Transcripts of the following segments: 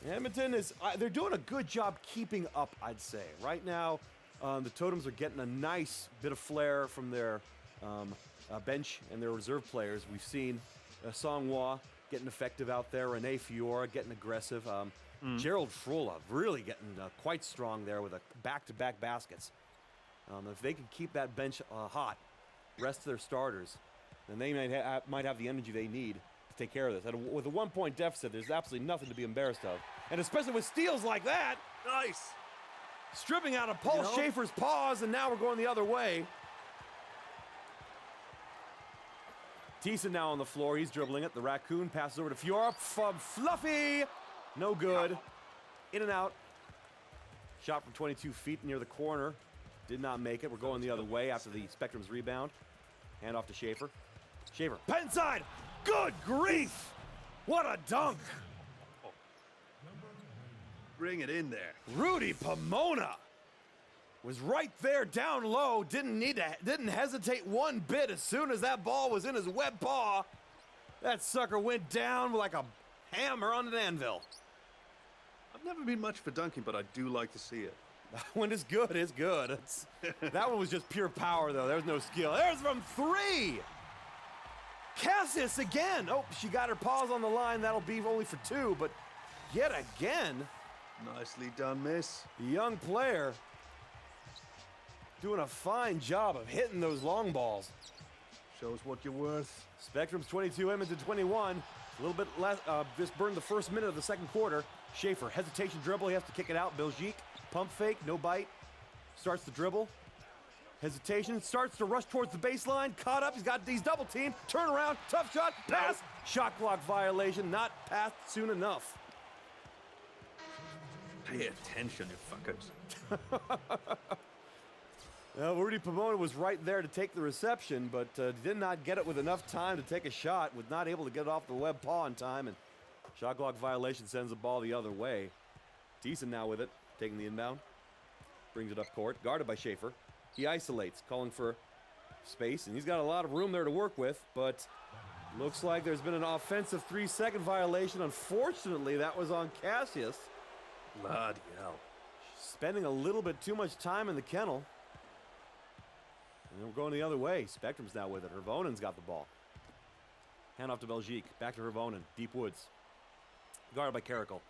Edmonton is, they're doing a good job keeping up, I'd say. Right now, the Totems are getting a nice bit of flair from their bench and their reserve players. We've seen Songwa getting effective out there, Rene Fiora getting aggressive. Gerald Frola really getting quite strong there with a back-to-back baskets. If they can keep that bench hot, rest of their starters, then they might have the energy they need to take care of this. And with a 1-point deficit, there's absolutely nothing to be embarrassed of. And especially with steals like that. Nice. Stripping out of Paul Schaefer's paws, and now we're going the other way. Thiessen now on the floor. He's dribbling it. The Raccoon passes over to Fiora. Fluffy! No good. In and out. Shot from 22 feet near the corner. Did not make it. We're going the other way after the Spectrum's rebound. Hand off to Schaefer. Schaefer, pen side! Good grief! What a dunk! Oh. Bring it in there. Rudy Pomona was right there down low. Didn't hesitate one bit as soon as that ball was in his web paw. That sucker went down like a hammer on an anvil. I've never been much for dunking, but I do like to see it. When it's good, it's good. That one was just pure power, though. There's no skill. There's from 3! Cassius again! Oh, she got her paws on the line. That'll be only for 2, but yet again. Nicely done, miss. The young player doing a fine job of hitting those long balls. Shows what you're worth. Spectrum's 22, Edmonton 21. A little bit less, just burned the first minute of the second quarter. Schaefer, hesitation dribble, he has to kick it out. Belgique, pump fake, no bite. Starts the dribble. Hesitation, starts to rush towards the baseline. Caught up, he's double teamed. Turn around, tough shot, pass. Shot clock violation, not passed soon enough. Pay attention, you fuckers. Rudy Pomona was right there to take the reception, but did not get it with enough time to take a shot. Was not able to get it off the web paw in time, and shot clock violation sends the ball the other way. Thiessen now with it, taking the inbound. Brings it up court, guarded by Schaefer. He isolates, calling for space, and he's got a lot of room there to work with, but looks like there's been an offensive 3-second violation. Unfortunately, that was on Cassius. Bloody hell. Spending a little bit too much time in the kennel. And we're going the other way. Spectrum's now with it. Hervonen's got the ball. Hand off to Belgique. Back to Hervonen. Deep woods. Guarded by Carrickle.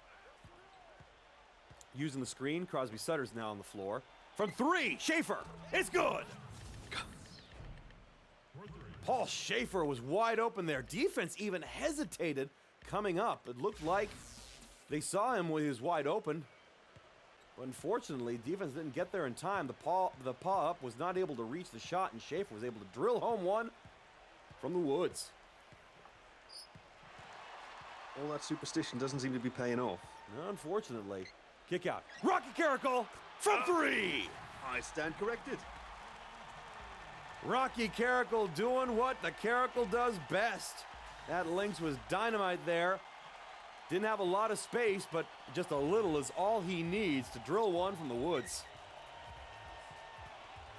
Using the screen. Crosby Sutter's now on the floor. From 3, Schaefer. It's good. Paul Schaefer was wide open there. Defense even hesitated coming up. It looked like they saw him when he was wide open. But unfortunately, defense didn't get there in time. The paw up was not able to reach the shot, and Schaefer was able to drill home one from the woods. All that superstition doesn't seem to be paying off. Unfortunately. Kick out. Rocky Carrickle from 3! I stand corrected. Rocky Carrickle doing what the Carrickle does best. That Lynx was dynamite there. Didn't have a lot of space, but just a little is all he needs to drill one from the woods.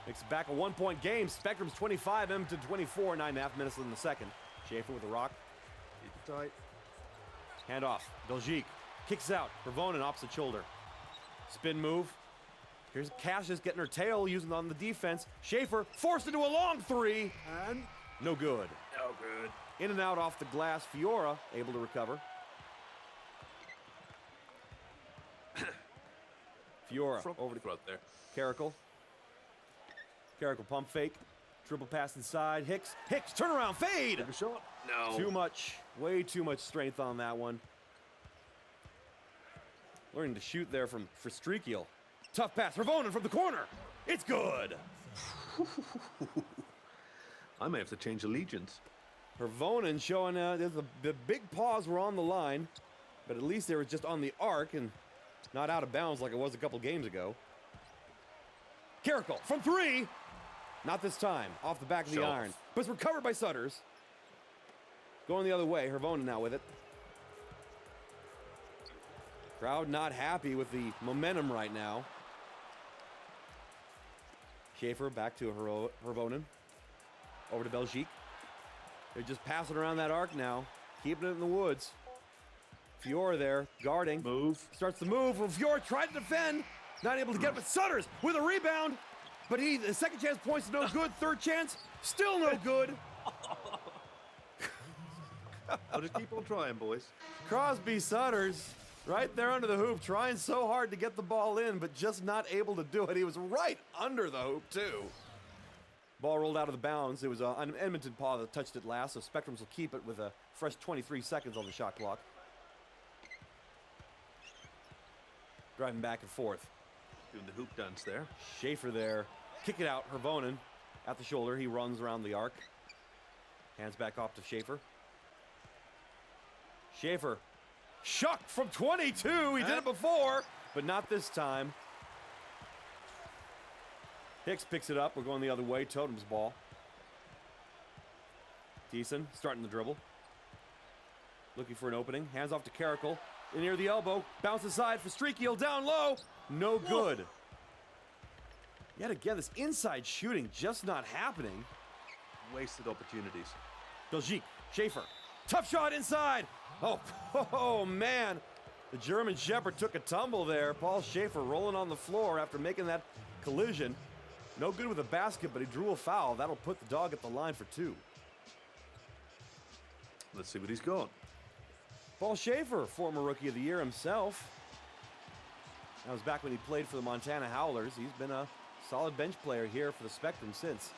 Makes it back a 1-point game. Spectrum's 25, Edmonton 24, 9.5 minutes in the second. Schaefer with the rock. Keep it tight. Hand off. Belgique kicks out. Hervonen opposite shoulder. Spin move. Here's Cassius getting her tail using on the defense. Schaefer forced into a long 3. And no good. no good. In and out off the glass. Fiora able to recover. Fiora over to throat there. Carrickle. Carrickle pump fake. Triple pass inside. Hicks. Turnaround fade. Take a shot. No. Too much. Way too much strength on that one. Learning to shoot there for Streakiel. Tough pass. Hervonen from the corner. It's good. I may have to change allegiance. Hervonen showing the big paws were on the line, but at least they were just on the arc and not out of bounds like it was a couple games ago. Carrickle from 3. Not this time. Off the back of the iron. But it's recovered by Sutters. Going the other way. Hervonen now with it. Crowd not happy with the momentum right now. Schaefer back to Hervonen. Over to Belgique. They're just passing around that arc now. Keeping it in the woods. Fiora there, guarding. Move. Starts the move. Fiora tried to defend. Not able to get it, but Sutters with a rebound. But the second chance points no good. Third chance, still no good. I'll just keep on trying, boys. Crosby Sutters right there under the hoop, trying so hard to get the ball in, but just not able to do it. He was right under the hoop, too. Ball rolled out of the bounds. It was an Edmonton paw that touched it last, so Spectrums will keep it with a fresh 23 seconds on the shot clock. Driving back and forth. Doing the hoop dance there. Schaefer there. Kick it out. Hervonen at the shoulder. He runs around the arc. Hands back off to Schaefer. Schaefer. Shuck from 22. He did it before, but not this time. Hicks picks it up. We're going the other way. Totem's ball. Thiessen starting the dribble. Looking for an opening. Hands off to Caracal. Near the elbow. Bounce aside for Streakiel. Down low. No good. Yet again, this inside shooting just not happening. Wasted opportunities. Belgique. Schaefer. Tough shot inside. Oh, man. The German Shepherd took a tumble there. Paul Schaefer rolling on the floor after making that collision. No good with a basket, but he drew a foul. That'll put the dog at the line for 2. Let's see what he's got. Paul Schaefer, former Rookie of the Year himself. That was back when he played for the Montana Howlers. He's been a solid bench player here for the Spectrum since.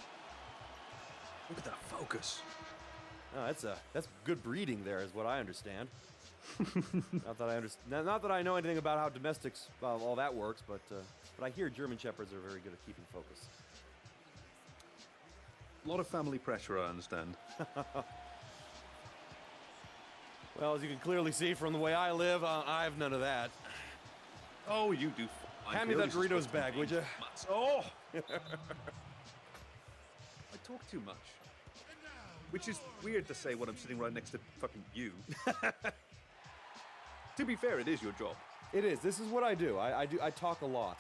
Look at that focus. Oh, that's good breeding there, is what I understand. Not that I know anything about how domestics all that works, but I hear German Shepherds are very good at keeping focus. A lot of family pressure, I understand. Well, as you can clearly see from the way I live, I have none of that. Oh, you do fine. Hand me that Doritos bag, would you? Oh! I talk too much. Which is weird to say when I'm sitting right next to fucking you. To be fair, it is your job. It is. This is what I do. I talk a lot.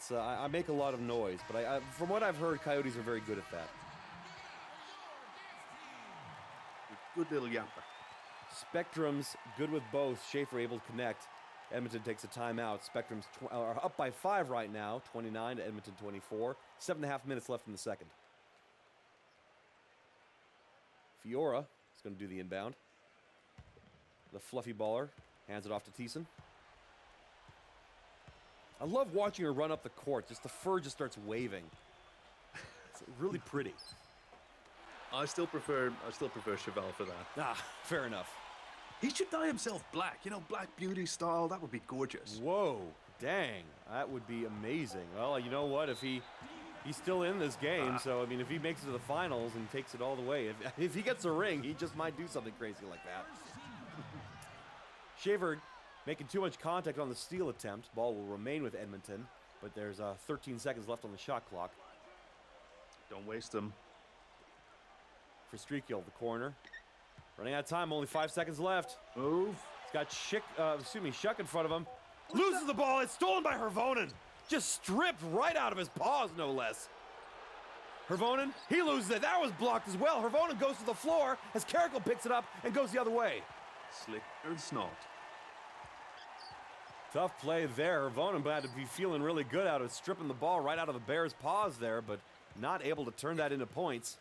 I make a lot of noise, but from what I've heard, Coyotes are very good at that. Good little yapper. Spectrum's good with both. Schaefer able to connect. Edmonton takes a timeout. Spectrum's are up by 5 right now, 29 to Edmonton 24. 7.5 minutes left in the second. Fiora is going to do the inbound. The fluffy baller hands it off to Thiessen. I love watching her run up the court. Just the fur just starts waving. It's really pretty. I still prefer Chevelle for that. Ah, fair enough. He should dye himself black. You know, Black Beauty style. That would be gorgeous. Whoa, dang. That would be amazing. Well, you know what? If he's still in this game, so, I mean, if he makes it to the finals and takes it all the way, if he gets a ring, he just might do something crazy like that. Shaver making too much contact on the steal attempt. Ball will remain with Edmonton, but there's 13 seconds left on the shot clock. Don't waste them. For Streakiel, the corner. Running out of time, only 5 seconds left. Move. He's got Shuck in front of him. Loses the ball. It's stolen by Hervonen. Just stripped right out of his paws, no less. Hervonen, he loses it. That was blocked as well. Hervonen goes to the floor as Caracal picks it up and goes the other way. Slick and snot. Tough play there. Hervonen had to be feeling really good out of stripping the ball right out of the Bears' paws there, but not able to turn that into points.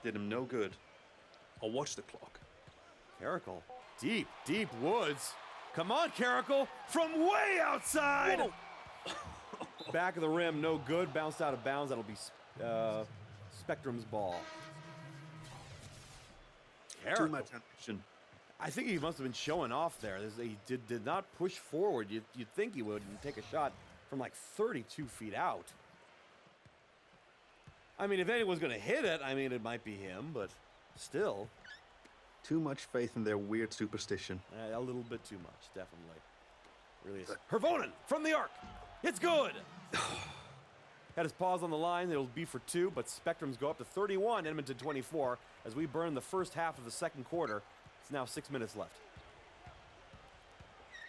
Did him no good. I'll watch the clock. Caracal, deep, deep woods. Come on, Caracal, from way outside. Back of the rim, no good. Bounced out of bounds. That'll be Spectrum's ball. Too much ambition. I think he must have been showing off there. He did not push forward. You'd think he would and take a shot from like 32 feet out. I mean, if anyone's going to hit it, I mean, it might be him, but still. Too much faith in their weird superstition. A little bit too much, definitely. Really is. Hervonen from the arc. It's good. Had his paws on the line. It'll be for 2, but Spectrums go up to 31, Edmonton 24, as we burn the first half of the second quarter. It's now 6 minutes left.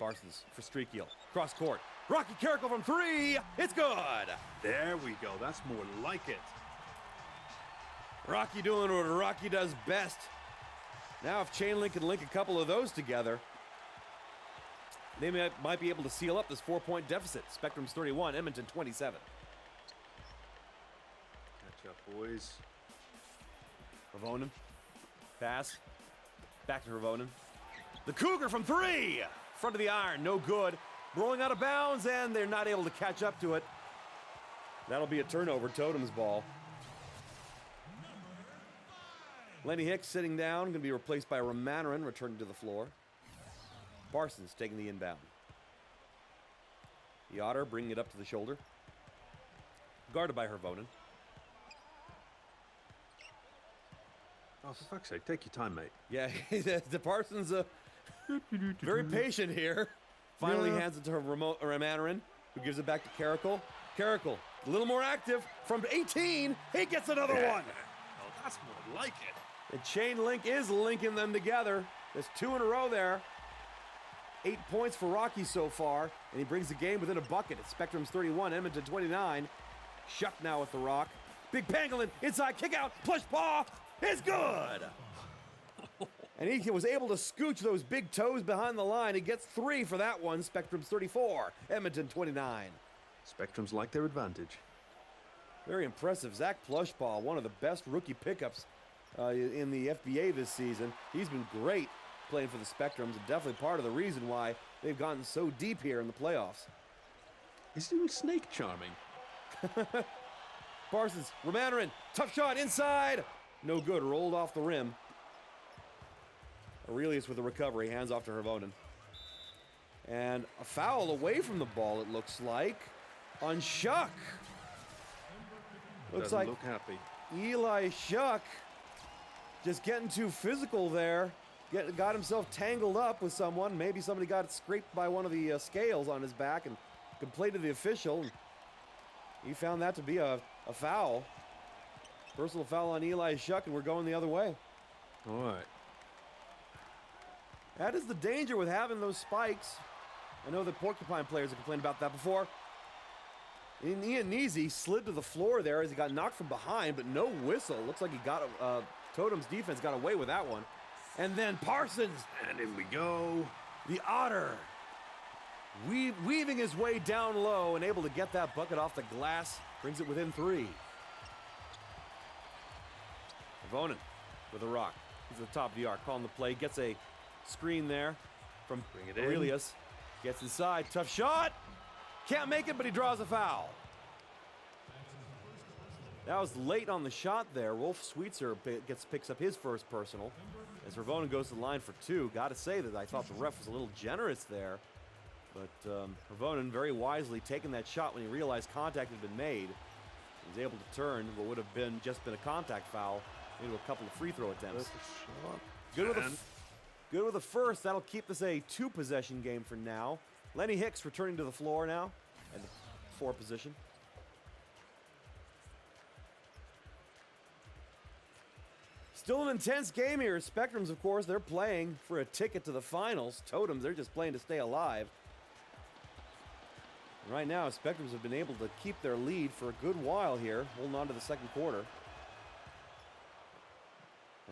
Parsons for Streakiel. Cross court. Rocky Caracal from 3. It's good. There we go. That's more like it. Rocky doing what Rocky does best. Now if Chainlink can link a couple of those together, They might be able to seal up this 4-point deficit. Spectrum's 31, Edmonton 27. Catch up, boys. Ravonen. Pass. Back to Ravonen. The Cougar from 3! Front of the iron, no good. Rolling out of bounds, and they're not able to catch up to it. That'll be a turnover, Totem's ball. Lenny Hicks sitting down, going to be replaced by Romanarin, returning to the floor. Parsons taking the inbound. The Otter bringing it up to the shoulder. Guarded by Hervonen. Oh, for fuck's sake, take your time, mate. Yeah, the Parsons very patient here. Finally hands it to Romanarin, who gives it back to Caracal. Caracal, a little more active from 18. He gets another one. Oh, that's more like it. The chain link is linking them together. There's 2 in a row there. 8 points for Rocky so far, and he brings the game within a bucket. It's Spectrum's 31, Edmonton 29. Shuck now with the rock. Big Pangolin, inside kick out, push paw, is good! And he was able to scooch those big toes behind the line. He gets 3 for that one. Spectrum's 34, Edmonton 29. Spectrums like their advantage. Very impressive. Zach Plushpaw, one of the best rookie pickups in the FBA this season. He's been great playing for the Spectrums, and definitely part of the reason why they've gotten so deep here in the playoffs. He's doing snake charming. Parsons, Romanarin, tough shot inside. No good, rolled off the rim. Aurelius with the recovery, hands off to Hervonen. And a foul away from the ball, it looks like, on Shuck. Looks Doesn't like look happy. Eli Shuck just getting too physical there. Got himself tangled up with someone. Maybe somebody got scraped by one of the scales on his back and complained to the official. He found that to be a foul. Personal foul on Eli Shuck, and we're going the other way. All right. That is the danger with having those spikes. I know the Porcupine players have complained about that before. And Ian Neasy slid to the floor there as he got knocked from behind, but no whistle. Looks like he got Totem's defense got away with that one. And then Parsons. And in we go. The Otter. Weaving his way down low and able to get that bucket off the glass. Brings it within 3. Hervonen with a rock. He's at the top of the arc, calling the play. Gets a screen there from Aurelius. Gets inside. Tough shot. Can't make it, but he draws a foul. That was late on the shot there. Rolf Sweetser picks up his first personal. As Hervonen goes to the line for 2. Got to say that I thought the ref was a little generous there. But Hervonen very wisely taking that shot when he realized contact had been made. He was able to turn what would have just been a contact foul into a couple of free throw attempts. Good with the first. That'll keep this a 2-possession game for now. Lenny Hicks returning to the floor now at the 4 position. Still an intense game here. Spectrums, of course, they're playing for a ticket to the finals. Totems, they're just playing to stay alive. And right now, Spectrums have been able to keep their lead for a good while here, holding on to the second quarter.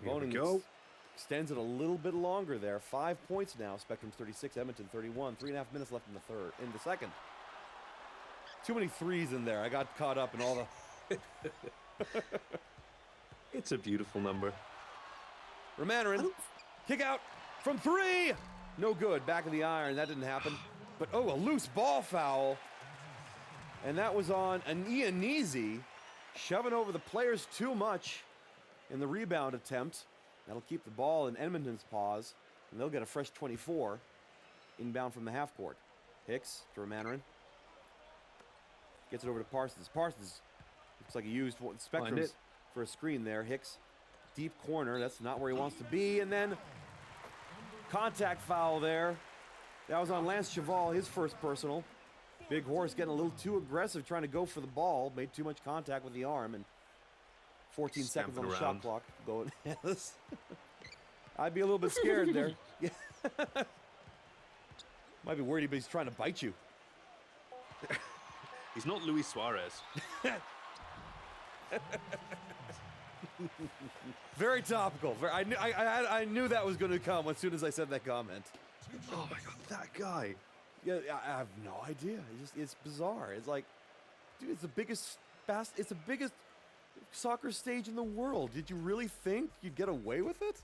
Here we go. Extends it a little bit longer there. 5 points now. Spectrum's 36, Edmonton 31. 3.5 minutes left in the second. Too many threes in there. I got caught up in all the... It's a beautiful number. Romanarin, kick out from 3. No good. Back of the iron. That didn't happen. But, a loose ball foul. And that was on an Ianese shoving over the players too much in the rebound attempt. That'll keep the ball in Edmonton's paws, and they'll get a fresh 24 inbound from the half court. Hicks to Romanarin. Gets it over to Parsons. Parsons looks like he used Spectrums for a screen there. Hicks, deep corner. That's not where he wants to be. And then contact foul there. That was on Lance Cheval, his first personal. Big Horse getting a little too aggressive, trying to go for the ball. Made too much contact with the arm, and 14 seconds on the shot clock. Going. I'd be a little bit scared there. Yeah. Might be worried he's trying to bite you. He's not Luis Suarez. Very topical. I knew that was going to come as soon as I said that comment. Oh my God, that guy. Yeah, I have no idea. It's bizarre. It's like, dude, it's the biggest soccer stage in the world. Did you really think you'd get away with it?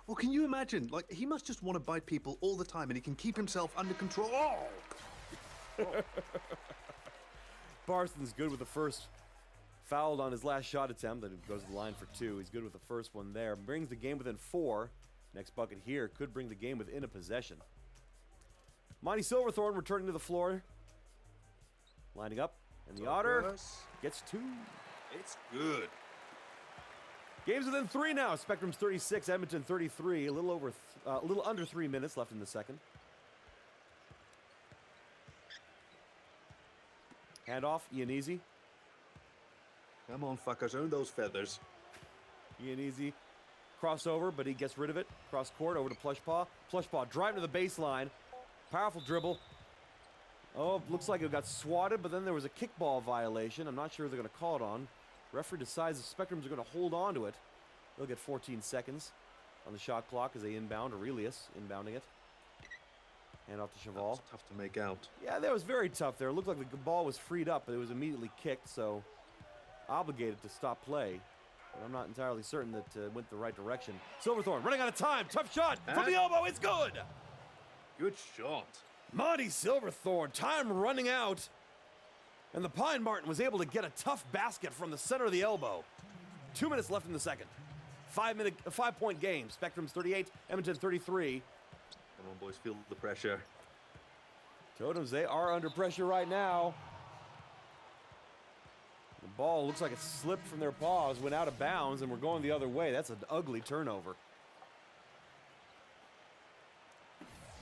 Well, can you imagine? Like, he must just want to bite people all the time, and he can keep himself under control. Oh! Parsons good with the first. Fouled on his last shot attempt. That goes to the line for 2. He's good with the first one there. Brings the game within 4. Next bucket here could bring the game within a possession. Monty Silverthorne returning to the floor. Lining up. And the Otter gets 2. It's good. Game's within 3 now. Spectrum's 36, Edmonton 33. A little under 3 minutes left in the second. Handoff, Ianese. Come on, fuckers, earn those feathers. Ianese crossover, but he gets rid of it. Cross court over to Plushpaw. Plushpaw driving to the baseline. Powerful dribble. Oh, looks like it got swatted, but then there was a kickball violation. I'm not sure if they're going to call it on. Referee decides the Spectrums are going to hold on to it. They'll get 14 seconds on the shot clock as they inbound. Aurelius inbounding it. Hand off to Cheval. That's tough to make out. Yeah, that was very tough there. It looked like the ball was freed up, but it was immediately kicked, so obligated to stop play. But I'm not entirely certain that it went the right direction. Silverthorne running out of time. Tough shot from the elbow. It's good. Good shot. Monty Silverthorne, time running out. And the Pine Martin was able to get a tough basket from the center of the elbow. 2 minutes left in the second. 5-point game. Spectrum's 38, Edmonton 33. Come on, boys, feel the pressure. Totems, they are under pressure right now. The ball looks like it slipped from their paws, went out of bounds, and we're going the other way. That's an ugly turnover.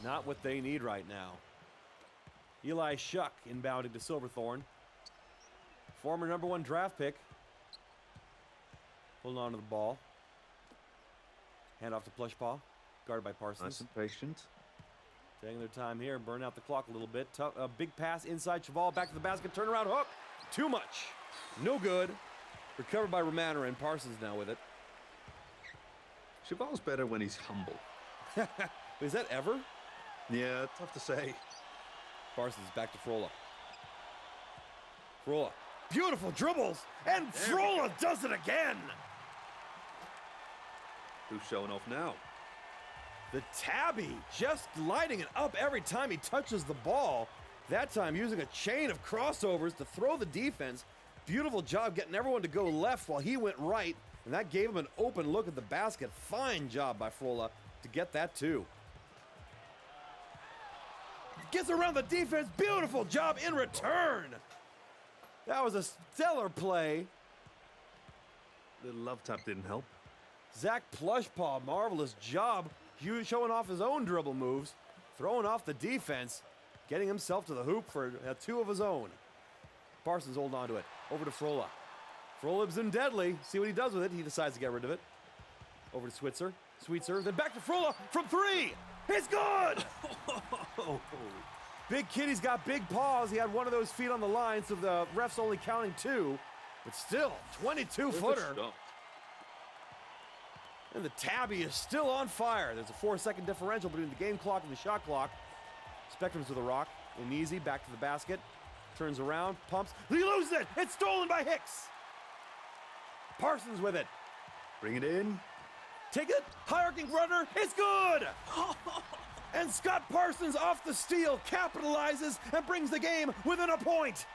Not what they need right now. Eli Shuck inbounding to Silverthorne. Former #1 draft pick. Holding on to the ball. Hand off to Plushpaw. Guarded by Parsons. Nice and patient. Taking their time here. Burn out the clock a little bit. A big pass inside Cheval. Back to the basket. Turnaround hook. Too much. No good. Recovered by Romanera, and Parsons now with it. Cheval's better when he's humble. Is that ever? Yeah, tough to say. Parsons back to Frola. Frola. Beautiful dribbles. And Frola does it again. Who's showing off now? The Tabby just lighting it up every time he touches the ball. That time using a chain of crossovers to throw the defense. Beautiful job getting everyone to go left while he went right. And that gave him an open look at the basket. Fine job by Frola to get that too. Gets around the defense. Beautiful job in return. That was a stellar play. Little love tap didn't help. Zach Plushpaw, marvelous job. Showing off his own dribble moves. Throwing off the defense. Getting himself to the hoop for 2 of his own. Parsons holding on to it. Over to Frola. Frolib's in deadly. See what he does with it. He decides to get rid of it. Over to Switzer. Sweetser. Then back to Frola from 3. It's good! Big Kitty's got big paws. He had one of those feet on the line, so the ref's only counting 2. But still, 22-footer. And the Tabby is still on fire. There's a 4-second differential between the game clock and the shot clock. Spectrum's with a rock. Ianese back to the basket. Turns around, pumps. He loses it! It's stolen by Hicks! Parsons with it. Bring it in. Take it. High arcing runner. It's good! And Scott Parsons off the steal capitalizes and brings the game within a point.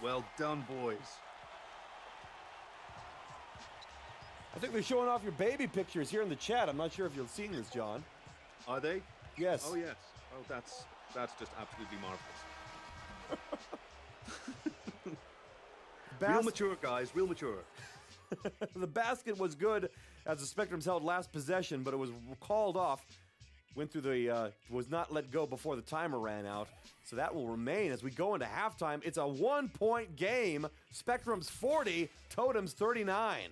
Well done, boys. I think they're showing off your baby pictures here in the chat. I'm not sure if you're seeing this, John. Are they? Yes. Oh, yes. Oh, that's just absolutely marvelous. Real mature, guys. Real mature. The basket was good as the Spectrums held last possession, but it was called off. Went through the, was not let go before the timer ran out. So that will remain as we go into halftime. It's a 1-point game. Spectrums 40, Totems 39.